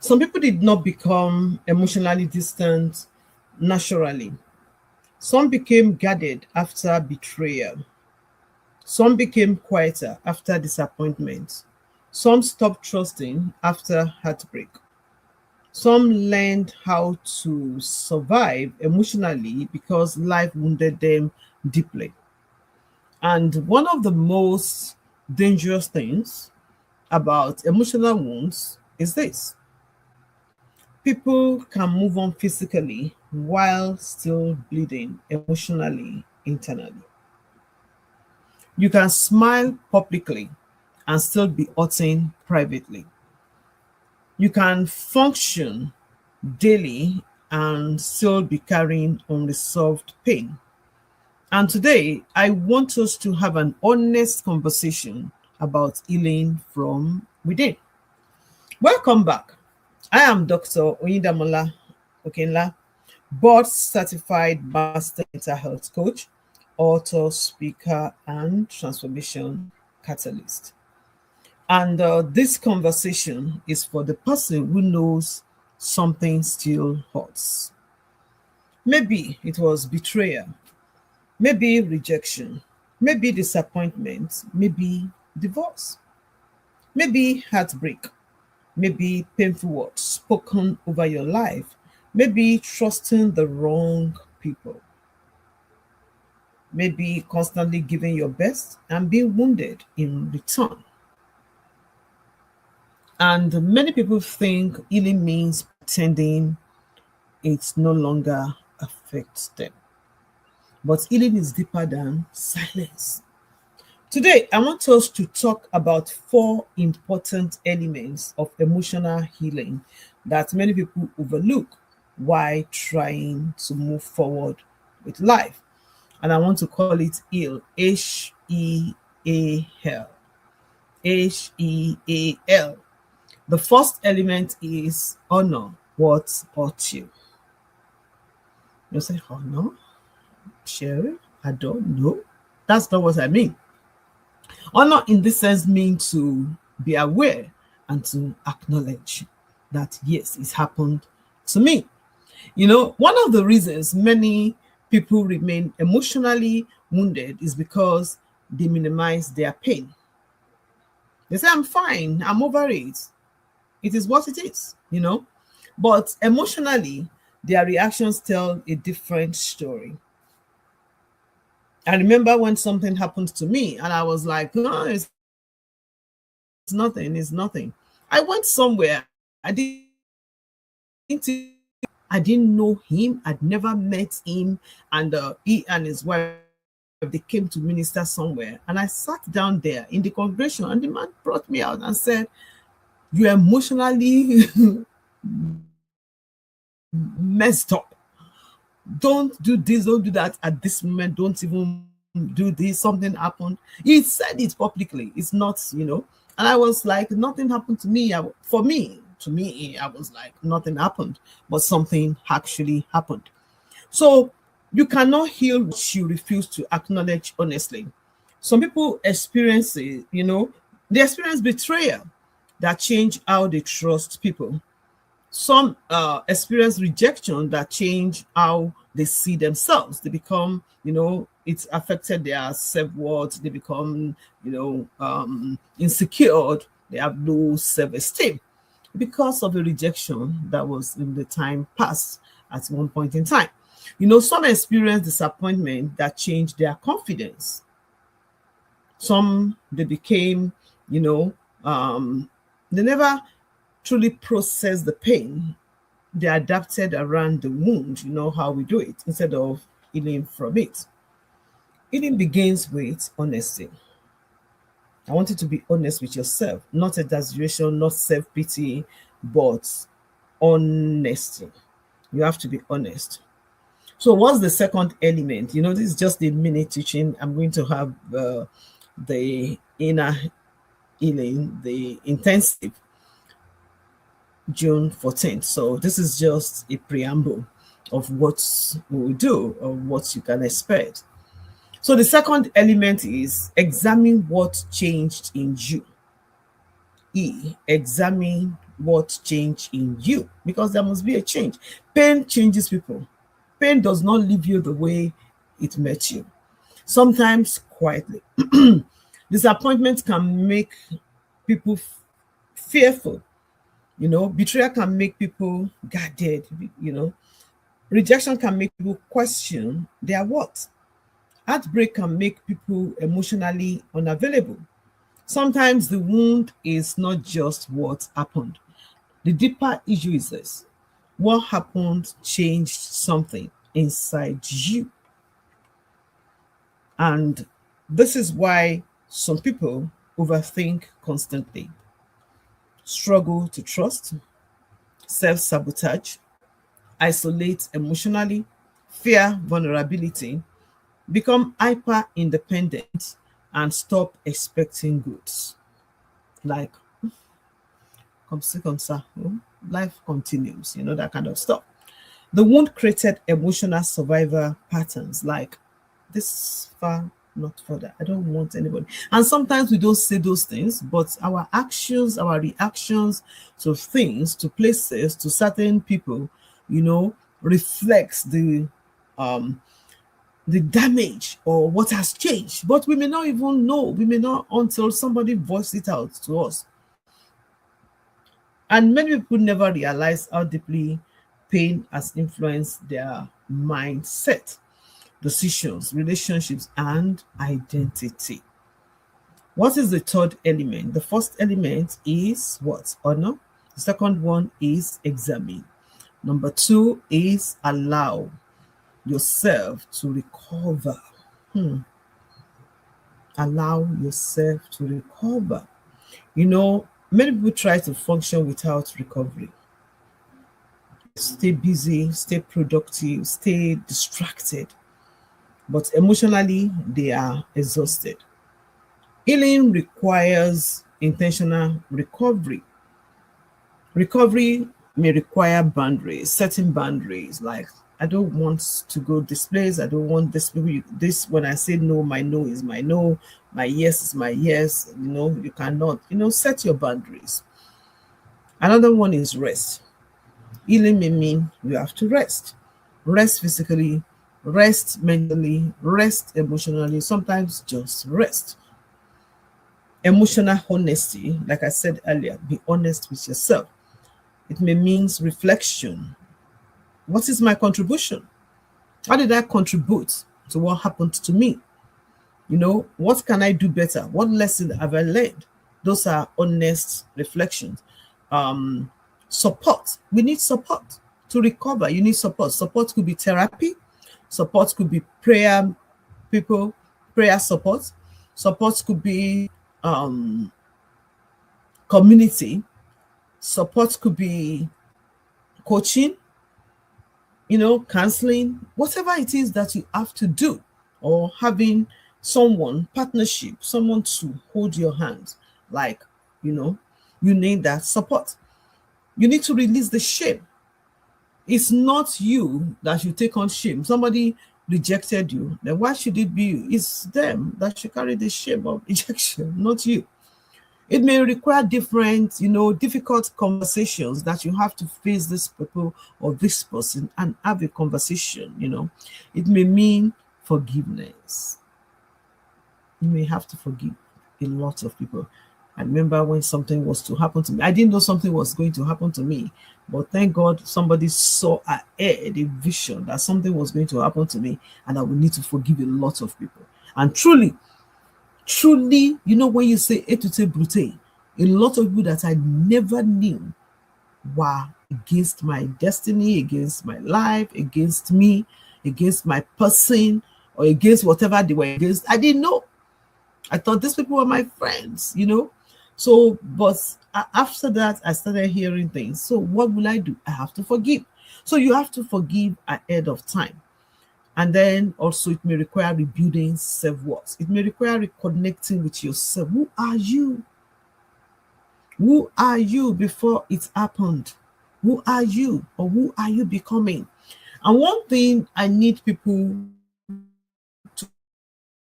Some people did not become emotionally distant naturally. Some became guarded after betrayal. Some became quieter after disappointment. Some stopped trusting after heartbreak. Some learned how to survive emotionally because life wounded them deeply. And one of the most dangerous things about emotional wounds is this: people can move on physically while still bleeding emotionally internally. You can smile publicly and still be hurting privately. You can function daily and still be carrying unresolved pain. And today, I want us to have an honest conversation about healing from within. Welcome back. I am Dr. Oyindamola Okenla, board certified master mental health coach, author, speaker, and transformation catalyst. And this conversation is for the person who knows something still hurts. Maybe it was betrayal, maybe rejection, maybe disappointment, maybe divorce, maybe heartbreak, maybe painful words spoken over your life, maybe trusting the wrong people, maybe constantly giving your best and being wounded in return. And many people think healing means pretending it no longer affects them. But healing is deeper than silence. Today, I want us to talk about four important elements of emotional healing that many people overlook while trying to move forward with life. And I want to call it HEAL, HEAL, HEAL. The first element is honor what hurt you. You say, honor, Sherry, I don't know. That's not what I mean. Honor in this sense means to be aware and to acknowledge that yes, it's happened to me. One of the reasons many people remain emotionally wounded is because they minimize their pain. They say, I'm fine, I'm over it. It is what it is. But emotionally, their reactions tell a different story. I remember when something happened to me and I was like, no, it's nothing, it's nothing. I went somewhere, I didn't know him, I'd never met him, and he and his wife, they came to minister somewhere, and I sat down there in the congregation, and the man brought me out and said, you're emotionally messed up. Don't do this, don't do that at this moment, don't even do this, something happened. He said it publicly. It's not. And I was like, nothing happened to me. To me, I was like, nothing happened, but something actually happened. So you cannot heal what you refuse to acknowledge honestly. Some people experience it. They experience betrayal that change how they trust people. Some experience rejection that change how they see themselves. They become, it's affected their self-worth. They become, insecure. They have low self-esteem because of a rejection that was in the time past at one point in time. Some experience disappointment that changed their confidence. Some they became, you know, they never truly processed the pain. They adapted around the wound, how we do it, instead of healing from it. Healing begins with honesty. I want you to be honest with yourself, not exaggeration, not self-pity, but honesty. You have to be honest. So what's the second element? This is just a minute teaching. I'm going to have the inner healing, the intensive, June 14th. So this is just a preamble of what we will do or what you can expect. So the second element is examine what changed in you. Examine what change in you, because there must be a change. Pain changes people. Pain does not leave you the way it met you. Sometimes quietly. Disappointment can make people fearful. Betrayal can make people guarded. Rejection can make people question their worth. Heartbreak can make people emotionally unavailable. Sometimes the wound is not just what happened. The deeper issue is this: what happened changed something inside you. And this is why some people overthink constantly, struggle to trust, self sabotage, isolate emotionally, fear vulnerability, become hyper independent, and stop expecting goods. Like, comme ci, comme ça, life continues, that kind of stuff. The wound created emotional survivor patterns like this far, not further. I don't want anybody. And sometimes we don't say those things, but our actions, our reactions to things, to places, to certain people, reflects um the damage or what has changed. But we may not even know. We may not until somebody voices it out to us. And many people never realize how deeply pain has influenced their mindset, decisions, relationships, and identity. What is the third element? The first element is what? Honor. The second one is examine. Number two is allow yourself to recover. Allow yourself to recover. Many people try to function without recovery. Stay busy, stay productive, stay distracted, but emotionally they are exhausted. Healing requires intentional recovery. Recovery may require boundaries, setting boundaries like I don't want to go this place. I don't want this. This when I say no, my no is my no. My yes is my yes. You cannot. Set your boundaries. Another one is rest. Healing may mean you have to rest. Rest physically, rest mentally, rest emotionally, sometimes just rest. Emotional honesty, like I said earlier, be honest with yourself. It may mean reflection. What is my contribution? How did I contribute to what happened to me? What can I do better? What lesson have I learned? Those are honest reflections. Support. We need support to recover. You need support. Support could be therapy. Support could be prayer, people, prayer support. Support could be community. Support could be coaching, counseling, whatever it is that you have to do, or having someone, partnership, someone to hold your hand. Like, you need that support. You need to release the shame. It's not you that should take on shame. Somebody rejected you, then why should it be you? It's them that should carry the shame of rejection, not you. It may require different, difficult conversations that you have to face this people or this person and have a conversation. It may mean forgiveness. You may have to forgive a lot of people. I remember when something was to happen to me. I didn't know something was going to happen to me, but thank God somebody saw ahead a vision that something was going to happen to me and I would need to forgive a lot of people. And truly, when you say et tu brute, a lot of people that I never knew were against my destiny, against my life, against me, against my person, or against whatever they were against. I didn't know. I thought these people were my friends. So, but after that, I started hearing things. So what will I do? I have to forgive. So you have to forgive ahead of time. And then also it may require rebuilding self-worth. It may require reconnecting with yourself. Who are you? Who are you before it happened? Who are you, or who are you becoming? And one thing I need people to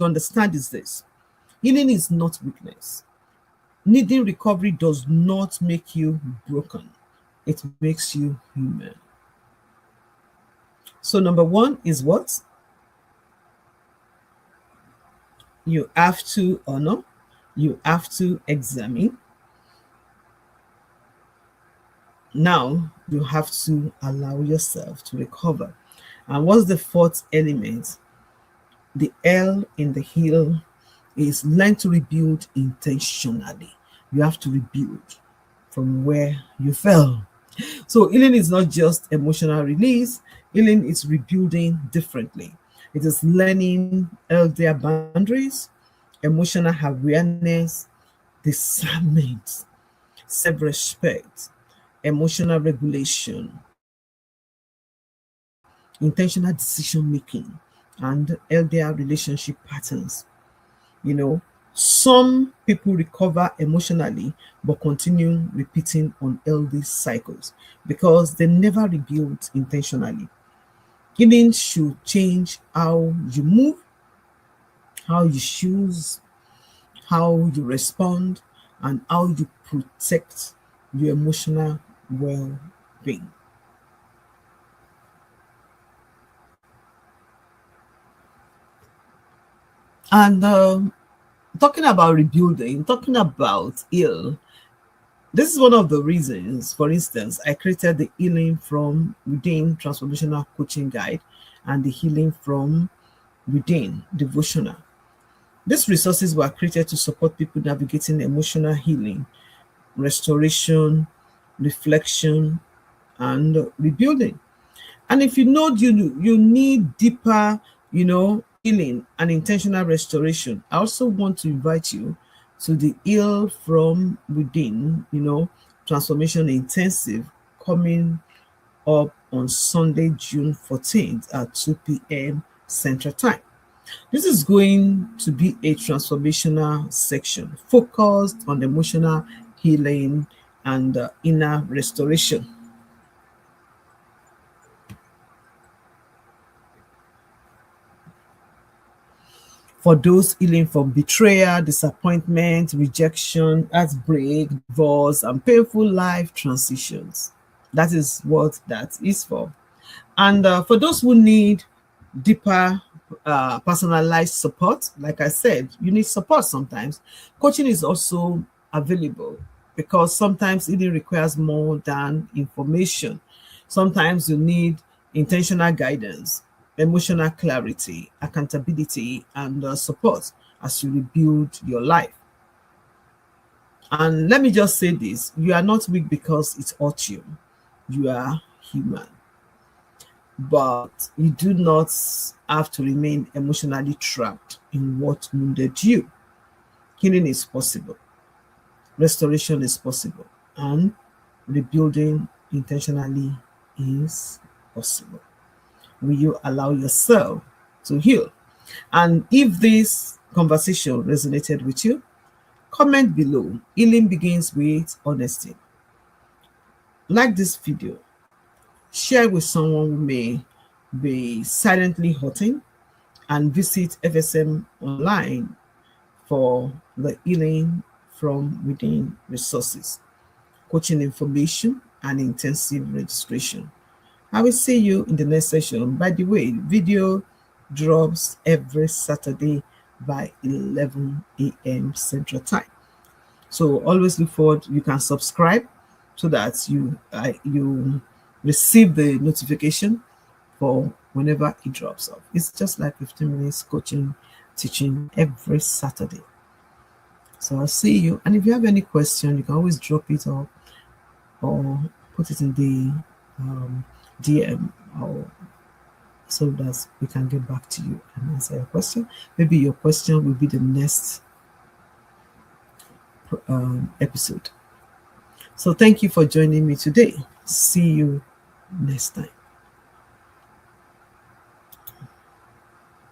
understand is this: healing is not weakness. Needing recovery does not make you broken, it makes you human. So, number one is what? You have to honor, you have to examine. Now, you have to allow yourself to recover. And what's the fourth element? The L in the heal is learn to rebuild intentionally. You have to rebuild from where you fell. So healing is not just emotional release, healing is rebuilding differently. It is learning healthier boundaries, emotional awareness, discernment, self-respect, emotional regulation, intentional decision making, and healthier relationship patterns. You know, some people recover emotionally but continue repeating unhealthy cycles because they never rebuild intentionally. Healing should change how you move, how you choose, how you respond, and how you protect your emotional well being. And talking about rebuilding, talking about heal, this is one of the reasons, for instance, I created the Healing from Within Transformational Coaching Guide and the Healing from Within Devotional. These resources were created to support people navigating emotional healing, restoration, reflection, and rebuilding. And if you know you need deeper, healing and intentional restoration, I also want to invite you to the Heal from Within, Transformation Intensive coming up on Sunday, June 14th at 2 p.m. Central Time. This is going to be a transformational section focused on emotional healing and inner restoration. For those healing from betrayal, disappointment, rejection, heartbreak, divorce, and painful life transitions. That is what that is for. And for those who need deeper, personalized support, like I said, you need support sometimes. Coaching is also available because sometimes it requires more than information. Sometimes you need intentional guidance, emotional clarity, accountability, and support as you rebuild your life. And let me just say this, you are not weak because it hurt you. You are human, but you do not have to remain emotionally trapped in what wounded you. Healing is possible, restoration is possible, and rebuilding intentionally is possible. Will you allow yourself to heal? And if this conversation resonated with you, comment below. Healing begins with honesty. Like this video, share with someone who may be silently hurting, and visit FSM online for the Healing from Within resources, coaching information, and intensive registration. I will see you in the next session. By the way, video drops every Saturday by 11 a.m. Central Time. So always look forward. You can subscribe so that you receive the notification for whenever it drops off. It's just like 15 minutes coaching, teaching every Saturday. So I'll see you. And if you have any question, you can always drop it or put it in the DM or so that we can get back to you and answer your question. Maybe your question will be the next episode. So thank you for joining me today. See you next time.